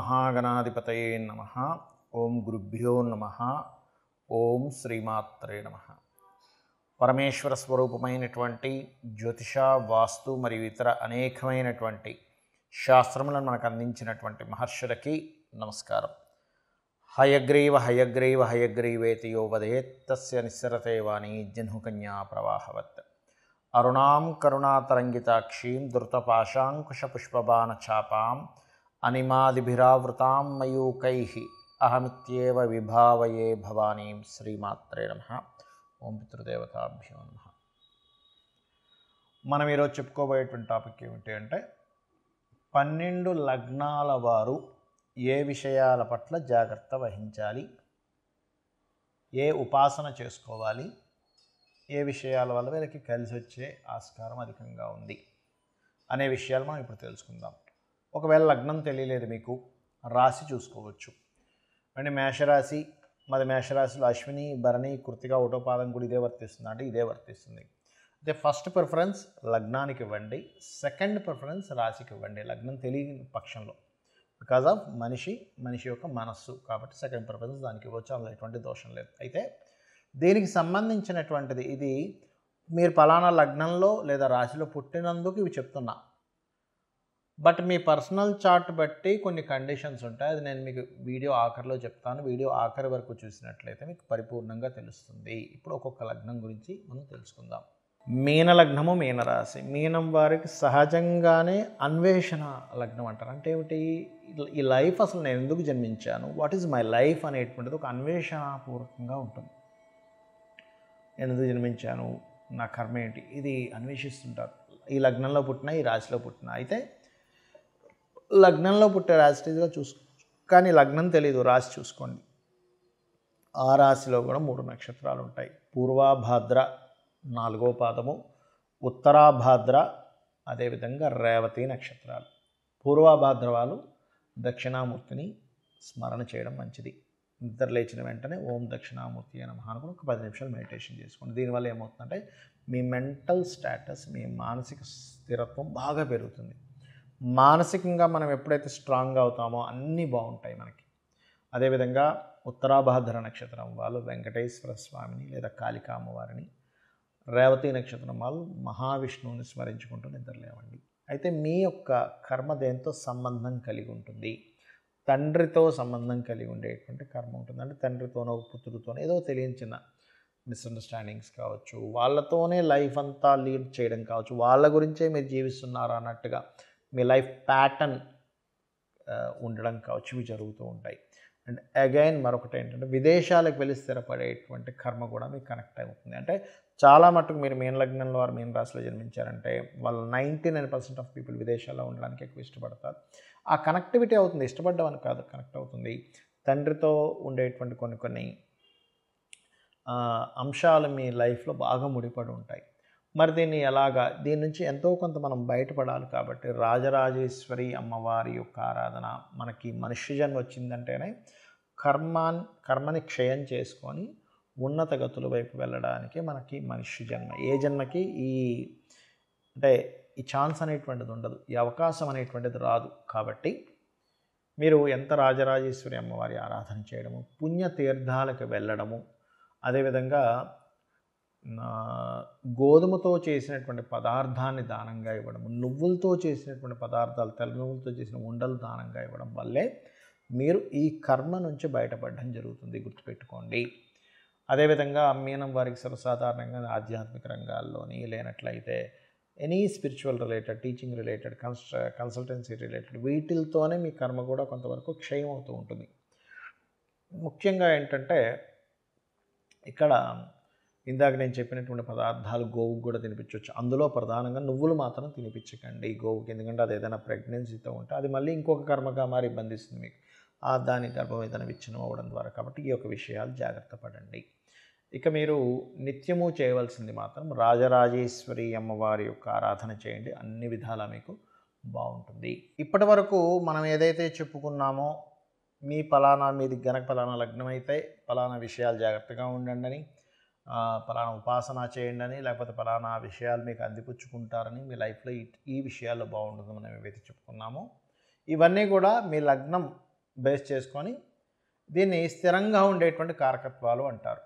మహాగణాధిపతయే నమః. ఓం గురుభ్యో నమః. ఓం శ్రీమాత్రే నమః. పరమేశ్వర స్వరూపమైనటువంటి జ్యోతిష, వాస్తు మరియు ఇతర అనేకమైనటువంటి శాస్త్రములను మనకు అందించినటువంటి మహర్షులకి నమస్కారం. హయగ్రీవ హయగ్రీవ హయగ్రీవేతి యో వదేత్ తస్య నిస్సరతే వాణి జహ్నుకన్యా ప్రవాహవత్. అరుణాం కరుణాతరంగితాక్షీం ధృతపాశాంకుశపుష్పబాణచాపాం అనిమాదిభిరావృతాం మయూకైః అహమిత్యేవ విభావయే భవానీం. శ్రీమాత్రే నమః. ఓం పితృదేవతాభ్యో నమః. మనం ఈరోజు చెప్పుకోబోయేటువంటి టాపిక్ ఏమిటి అంటే 12 లగ్నాల వారు ఏ విషయాల పట్ల జాగ్రత్త వహించాలి, ఏ ఉపాసన చేసుకోవాలి, ఏ విషయాల వల్ల వీళ్ళకి కలిసి వచ్చే ఆస్కారం అధికంగా ఉంది అనే విషయాలు మనం ఇప్పుడు తెలుసుకుందాం. ఒకవేళ లగ్నం తెలియలేదు మీకు, రాశి చూసుకోవచ్చు. అంటే మేషరాశి, మరి మేషరాశిలో అశ్విని, భరణి, కృత్తిక, ఒకటో పాదం కూడా ఇదే వర్తిస్తుంది అంటే ఇదే వర్తిస్తుంది. అయితే ఫస్ట్ ప్రిఫరెన్స్ లగ్నానికి ఇవ్వండి, సెకండ్ ప్రిఫరెన్స్ రాశికి ఇవ్వండి లగ్నం తెలియని పక్షంలో. బికాజ్ ఆఫ్ మనిషి యొక్క మనస్సు కాబట్టి సెకండ్ ప్రిఫరెన్స్ దానికి ఇవ్వచ్చు, అందులో ఎటువంటి దోషం లేదు. అయితే దీనికి సంబంధించినటువంటిది ఇది మీరు పలానా లగ్నంలో లేదా రాశిలో పుట్టినందుకు ఇవి చెప్తున్నా. బట్ మీ పర్సనల్ చార్ట్ బట్టి కొన్ని కండిషన్స్ ఉంటాయి, అది నేను మీకు వీడియో ఆఖరిలో చెప్తాను. వీడియో ఆఖరి వరకు చూసినట్లయితే మీకు పరిపూర్ణంగా తెలుస్తుంది. ఇప్పుడు ఒక్కొక్క లగ్నం గురించి మనం తెలుసుకుందాం. మీన లగ్నము, మీనరాశి. మీనం వారికి సహజంగానే అన్వేషణ లగ్నం అంటారు. అంటే ఏమిటి, ఈ లైఫ్ అసలు నేను ఎందుకు జన్మించాను, వాట్ ఈజ్ మై లైఫ్ అనేటువంటిది ఒక అన్వేషణపూర్వకంగా ఉంటుంది. నేను ఎందుకు జన్మించాను, నా కర్మ ఏంటి, ఇది అన్వేషిస్తుంటారు. ఈ లగ్నంలో పుట్టినా, ఈ రాశిలో పుట్టినా. అయితే లగ్నంలో పుట్టే రాశిగా కానీ లగ్నం తెలీదు, రాశి చూసుకోండి. ఆ రాశిలో కూడా 3 నక్షత్రాలు ఉంటాయి. పూర్వాభాద్ర 4వ పాదము, ఉత్తరాభాద్ర, అదేవిధంగా రేవతి నక్షత్రాలు. పూర్వాభాద్ర వాళ్ళు దక్షిణామూర్తిని స్మరణ చేయడం మంచిది. నిద్ర లేచిన వెంటనే ఓం దక్షిణామూర్తి నమః అనుకుని ఒక 10 నిమిషాలు మెడిటేషన్ చేసుకోండి. దీనివల్ల ఏమవుతుందంటే మీ మెంటల్ స్టేటస్, మీ మానసిక స్థిరత్వం బాగా పెరుగుతుంది. మానసికంగా మనం ఎప్పుడైతే స్ట్రాంగ్గా అవుతామో అన్నీ బాగుంటాయి మనకి. అదేవిధంగా ఉత్తరాభాద్ర నక్షత్రం వాళ్ళు వెంకటేశ్వర స్వామిని లేదా కాళికా అమ్మవారిని, రేవతి నక్షత్రం వాళ్ళు మహావిష్ణువుని స్మరించుకుంటూ నిద్రలేవండి. అయితే మీ యొక్క కర్మ దేంతో సంబంధం కలిగి ఉంటుంది, తండ్రితో సంబంధం కలిగి ఉండేటువంటి కర్మ ఉంటుంది. అంటే తండ్రితోనో పుత్రుడితోనో ఏదో తెలియని చిన్న మిస్అండర్స్టాండింగ్స్ కావచ్చు, వాళ్ళతోనే లైఫ్ అంతా లీడ్ చేయడం కావచ్చు, వాళ్ళ గురించే మీరు జీవిస్తున్నారు అన్నట్టుగా మీ లైఫ్ ప్యాటర్న్ ఉండడం కావచ్చు, ఇవి జరుగుతూ ఉంటాయి. అండ్ అగైన్ మరొకటి ఏంటంటే విదేశాలకు వెళ్ళి స్థిరపడేటువంటి కర్మ కూడా మీకు కనెక్ట్ అవుతుంది. అంటే చాలా మటుకు మీరు మీన లగ్నంలో వారు మీన రాశిలో జన్మించారంటే వాళ్ళు 99% ఆఫ్ పీపుల్ విదేశాల్లో ఉండడానికి ఎక్కువ ఇష్టపడతారు. ఆ కనెక్టివిటీ అవుతుంది, ఇష్టపడ్డం అని కాదు, కనెక్ట్ అవుతుంది. తండ్రితో ఉండేటువంటి కొన్ని అంశాలు మీ లైఫ్లో బాగా ముడిపడి ఉంటాయి. మరి దీని నుంచి ఎంతో కొంత మనం బయటపడాలి. కాబట్టి రాజరాజేశ్వరి అమ్మవారి యొక్క ఆరాధన, మనకి మనుష్య జన్మ వచ్చిందంటేనే కర్మని క్షయం చేసుకొని ఉన్నత గతుల వైపు వెళ్ళడానికి మనకి మనుష్య జన్మ. ఏ జన్మకి ఈ ఛాన్స్ అనేటువంటిది ఉండదు, ఈ అవకాశం అనేటువంటిది రాదు. కాబట్టి మీరు ఎంత రాజరాజేశ్వరి అమ్మవారి ఆరాధన చేయడము, పుణ్యతీర్థాలకు వెళ్ళడము, అదేవిధంగా గోధుమతో చేసినటువంటి పదార్థాన్ని దానంగా ఇవ్వడం, నువ్వులతో చేసినటువంటి పదార్థాలు, తెల్ల నువ్వులతో చేసిన ఉండలు దానంగా ఇవ్వడం వల్లే మీరు ఈ కర్మ నుంచి బయటపడడం జరుగుతుంది, గుర్తుపెట్టుకోండి. అదేవిధంగా మీనం వారికి సర్వసాధారణంగా ఆధ్యాత్మిక రంగాల్లోని లేనట్లయితే any spiritual related, teaching related, consultancy related వీటితోనే మీ కర్మ కూడా కొంతవరకు క్షయం అవుతూ ఉంటుంది. ముఖ్యంగా ఏంటంటే ఇక్కడ ఇందాక నేను చెప్పినటువంటి పదార్థాలు గోవుకు కూడా తినిపించవచ్చు. అందులో ప్రధానంగా నువ్వులు మాత్రం తినిపించకండి గోవుకి, ఎందుకంటే అది ఏదైనా ప్రెగ్నెన్సీతో ఉంటే అది మళ్ళీ ఇంకొక కర్మగా మారి ఇబ్బందిస్తుంది మీకు, దాని గర్భం ఏదైనా విచ్ఛిన్నం అవ్వడం ద్వారా. కాబట్టి ఈ యొక్క విషయాలు జాగ్రత్త పడండి. ఇక మీరు నిత్యము చేయవలసింది మాత్రం రాజరాజేశ్వరి అమ్మవారి యొక్క ఆరాధన చేయండి, అన్ని విధాలా మీకు బాగుంటుంది. ఇప్పటి వరకు మనం ఏదైతే చెప్పుకున్నామో, మీది గనక పలానా లగ్నం అయితే పలానా విషయాలు జాగ్రత్తగా ఉండండి అని, పలానా ఉపాసన చేయండి అని, లేకపోతే పలానా విషయాలు మీకు అందిపుచ్చుకుంటారని, మీ లైఫ్లో ఈ విషయాల్లో బాగుంటుంది మనం ఏవైతే చెప్పుకున్నామో, ఇవన్నీ కూడా మీ లగ్నం బేస్ చేసుకొని దీన్ని స్థిరంగా ఉండేటువంటి కారకత్వాలు అంటారు.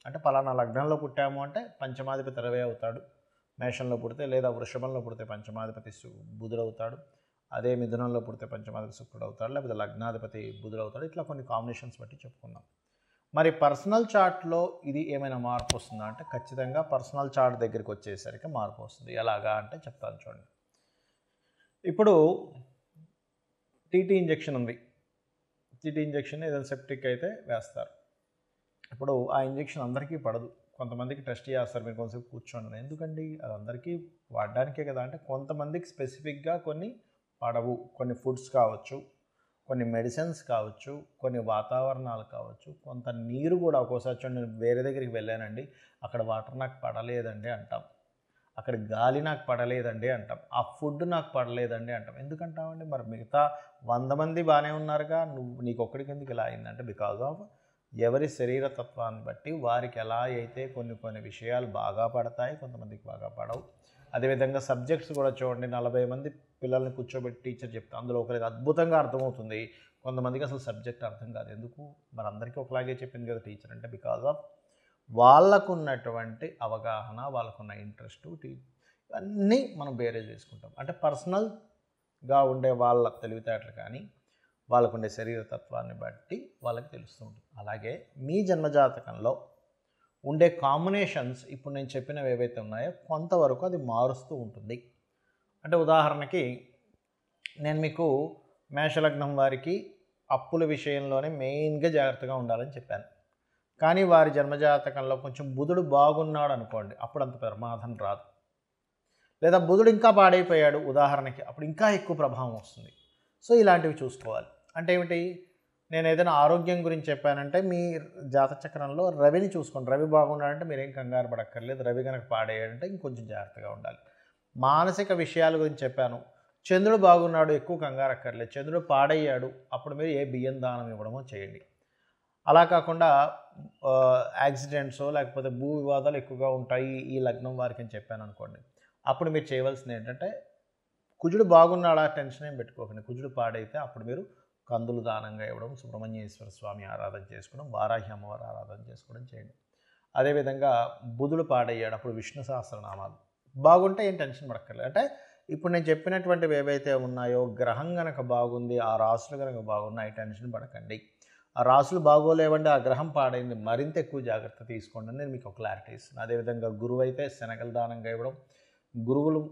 అంటే పలానా లగ్నంలో పుట్టాము అంటే పంచమాధిపతి రవి అవుతాడు, మేషంలో పుడితే, లేదా వృషభంలో పుడితే పంచమాధిపతి బుధుడవుతాడు, అదే మిథునంలో పుడితే పంచమాధిపతి శుక్రుడు అవుతాడు, లేకపోతే లగ్నాధిపతి బుధుడవుతాడు. ఇట్లా కొన్ని కాంబినేషన్స్ బట్టి చెప్పుకుందాం. మరి పర్సనల్ చార్ట్లో ఇది ఏమైనా మార్పు వస్తుందా అంటే ఖచ్చితంగా పర్సనల్ చార్ట్ దగ్గరికి వచ్చేసరికి మార్పు వస్తుంది. ఎలాగా అంటే చెప్తాను చూడండి. ఇప్పుడు టీటీ ఇంజెక్షన్ ఉంది. టీటీ ఇంజెక్షన్ ఏదైనా సెప్టిక్ అయితే వేస్తారు. ఇప్పుడు ఆ ఇంజెక్షన్ అందరికీ పడదు, కొంతమందికి టెస్ట్ చేస్తారు, మీరు కొంచెంసేపు కూర్చోండి. ఎందుకండి, అది అందరికీ వాడడానికే కదా అంటే కొంతమందికి స్పెసిఫిక్గా కొన్ని పడవు. కొన్ని ఫుడ్స్ కావచ్చు, కొన్ని మెడిసిన్స్ కావచ్చు, కొన్ని వాతావరణాలు కావచ్చు, కొంత నీరు కూడా. ఒక్కోసారి చూడండి, నేను వేరే దగ్గరికి వెళ్ళానండి, అక్కడ వాటర్ నాకు పడలేదండి అంటాం, అక్కడ గాలి నాకు పడలేదండి అంటాం, ఆ ఫుడ్ నాకు పడలేదండి అంటాం. ఎందుకంటామండి? మరి మిగతా 100 మంది బాగానే ఉన్నారుగా, నీకు ఒక్కడికి ఎందుకు ఇలా అయిందంటే బికాజ్ ఆఫ్ ఎవరి శరీరతత్వాన్ని బట్టి వారికి ఎలా అయితే కొన్ని విషయాలు బాగా పడతాయి, కొంతమందికి బాగా పడవు. అదేవిధంగా సబ్జెక్ట్స్ కూడా చూడండి, 40 మంది పిల్లల్ని కూర్చోబెట్టి టీచర్ చెప్తే అందులో ఒకరికి అద్భుతంగా అర్థమవుతుంది, కొంతమందికి అసలు సబ్జెక్ట్ అర్థం కాదు. ఎందుకు? మరి అందరికీ ఒకలాగే చెప్పింది కదా టీచర్ అంటే బికాజ్ ఆఫ్ వాళ్ళకున్నటువంటి అవగాహన, వాళ్ళకున్న ఇంట్రెస్టు, ఇవన్నీ మనం బేరేజ్ చేసుకుంటాం. అంటే పర్సనల్గా ఉండే వాళ్ళ తెలివితేటలు కానీ వాళ్ళకుండే శరీరతత్వాన్ని బట్టి వాళ్ళకి తెలుస్తూ ఉంటుంది. అలాగే మీ జన్మజాతకంలో ఉండే కాంబినేషన్స్ ఇప్పుడు నేను చెప్పినవి ఏవైతే ఉన్నాయో కొంతవరకు అది మారుస్తూ ఉంటుంది. అంటే ఉదాహరణకి నేను మీకు మేషలగ్నం వారికి అప్పుల విషయంలోనే మెయిన్గా జాగ్రత్తగా ఉండాలని చెప్పాను. కానీ వారి జన్మజాతకంలో కొంచెం బుధుడు బాగున్నాడు అనుకోండి, అప్పుడు అంత ప్రమాదం రాదు. లేదా బుధుడు ఇంకా పాడైపోయాడు ఉదాహరణకి, అప్పుడు ఇంకా ఎక్కువ ప్రభావం వస్తుంది. సో ఇలాంటివి చూసుకోవాలి. అంటే ఏమిటి, నేను ఏదైనా ఆరోగ్యం గురించి చెప్పానంటే మీ జాతచక్రంలో రవిని చూసుకోండి. రవి బాగున్నాడంటే మీరేం కంగారు పడక్కర్లేదు. రవి కనుక పాడేయాడంటే ఇంకొంచెం జాగ్రత్తగా ఉండాలి. మానసిక విషయాల గురించి చెప్పాను, చంద్రుడు బాగున్నాడు, ఎక్కువ కంగారు అక్కర్లేదు. చంద్రుడు పాడయ్యాడు, అప్పుడు మీరు ఏ బియ్యం దానం ఇవ్వడమో చేయండి. అలా కాకుండా యాక్సిడెంట్సో లేకపోతే భూ వివాదాలు ఎక్కువగా ఉంటాయి ఈ లగ్నం వారికి అని చెప్పాను అనుకోండి, అప్పుడు మీరు చేయవలసింది ఏంటంటే కుజుడు బాగున్నాడా టెన్షన్ ఏం పెట్టుకోకండి. కుజుడు పాడైతే అప్పుడు మీరు కందులు దానంగా ఇవ్వడం, సుబ్రహ్మణ్యేశ్వర స్వామి ఆరాధన చేసుకోవడం, వారాహి అమ్మవారి ఆరాధన చేసుకోవడం చేయండి. అదేవిధంగా బుధుడు పాడయ్యాడు, అప్పుడు విష్ణు సహస్రనామాలు బాగుంటే ఏం టెన్షన్ పడక్కర్లేదు. అంటే ఇప్పుడు నేను చెప్పినటువంటివి ఏవైతే ఉన్నాయో గ్రహం కనుక బాగుంది, ఆ రాసులు కనుక బాగున్నాయి, టెన్షన్ పడకండి. ఆ రాసులు బాగోలేవండి, ఆ గ్రహం పాడైంది, మరింత ఎక్కువ జాగ్రత్త తీసుకోండి అని నేను మీకు ఒక క్లారిటీ ఇస్తున్నాను. అదేవిధంగా గురువు అయితే శనగల దానంగా ఇవ్వడం, గురువులు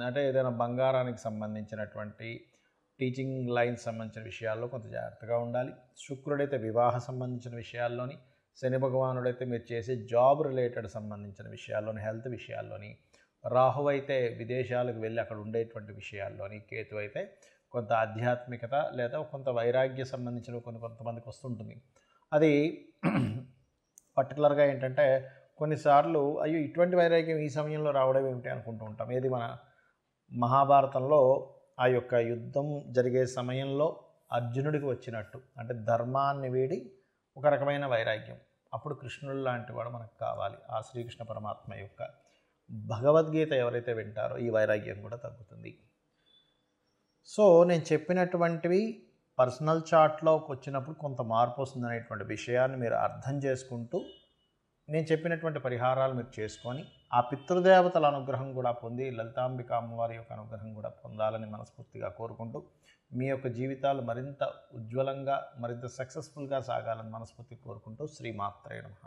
అంటే ఏదైనా బంగారానికి సంబంధించినటువంటి టీచింగ్ లైన్స్ సంబంధించిన విషయాల్లో కొంత జాగ్రత్తగా ఉండాలి. శుక్రుడైతే వివాహ సంబంధించిన విషయాల్లోని, శని భగవానుడైతే మీరు చేసే జాబ్ రిలేటెడ్ సంబంధించిన విషయాల్లోని, హెల్త్ విషయాల్లోని, రాహు అయితే విదేశాలకు వెళ్ళి అక్కడ ఉండేటువంటి విషయాల్లోని, కేతు అయితే కొంత ఆధ్యాత్మికత లేదా కొంత వైరాగ్య సంబంధించిన కొంతమందికి వస్తుంటుంది. అది పర్టికులర్గా ఏంటంటే కొన్నిసార్లు అయ్యో ఇటువంటి వైరాగ్యం ఈ సమయంలో రావడం ఏమిటి అనుకుంటూ ఉంటాం. ఏది మన మహాభారతంలో ఆ యొక్క యుద్ధం జరిగే సమయంలో అర్జునుడికి వచ్చినట్టు, అంటే ధర్మాన్ని వీడి ఒక రకమైన వైరాగ్యం. అప్పుడు కృష్ణుడు లాంటి వాడు మనకు కావాలి. ఆ శ్రీకృష్ణ పరమాత్మ యొక్క భగవద్గీత ఎవరైతే వింటారో ఈ వైరాగ్యం కూడా తగ్గుతుంది. సో నేను చెప్పినటువంటివి పర్సనల్ చార్ట్లోకి వచ్చినప్పుడు కొంత మార్పు వస్తుంది అనేటువంటి విషయాన్ని మీరు అర్థం చేసుకుంటూ నేను చెప్పినటువంటి పరిహారాలు మీరు చేసుకొని ఆ పితృదేవతల అనుగ్రహం కూడా పొంది లలితాంబిక అమ్మవారి యొక్క అనుగ్రహం కూడా పొందాలని మనస్ఫూర్తిగా కోరుకుంటూ మీ యొక్క జీవితాలు మరింత ఉజ్వలంగా మరింత సక్సెస్ఫుల్గా సాగాలని మనస్ఫూర్తిగా కోరుకుంటూ శ్రీమాత్రే నమః.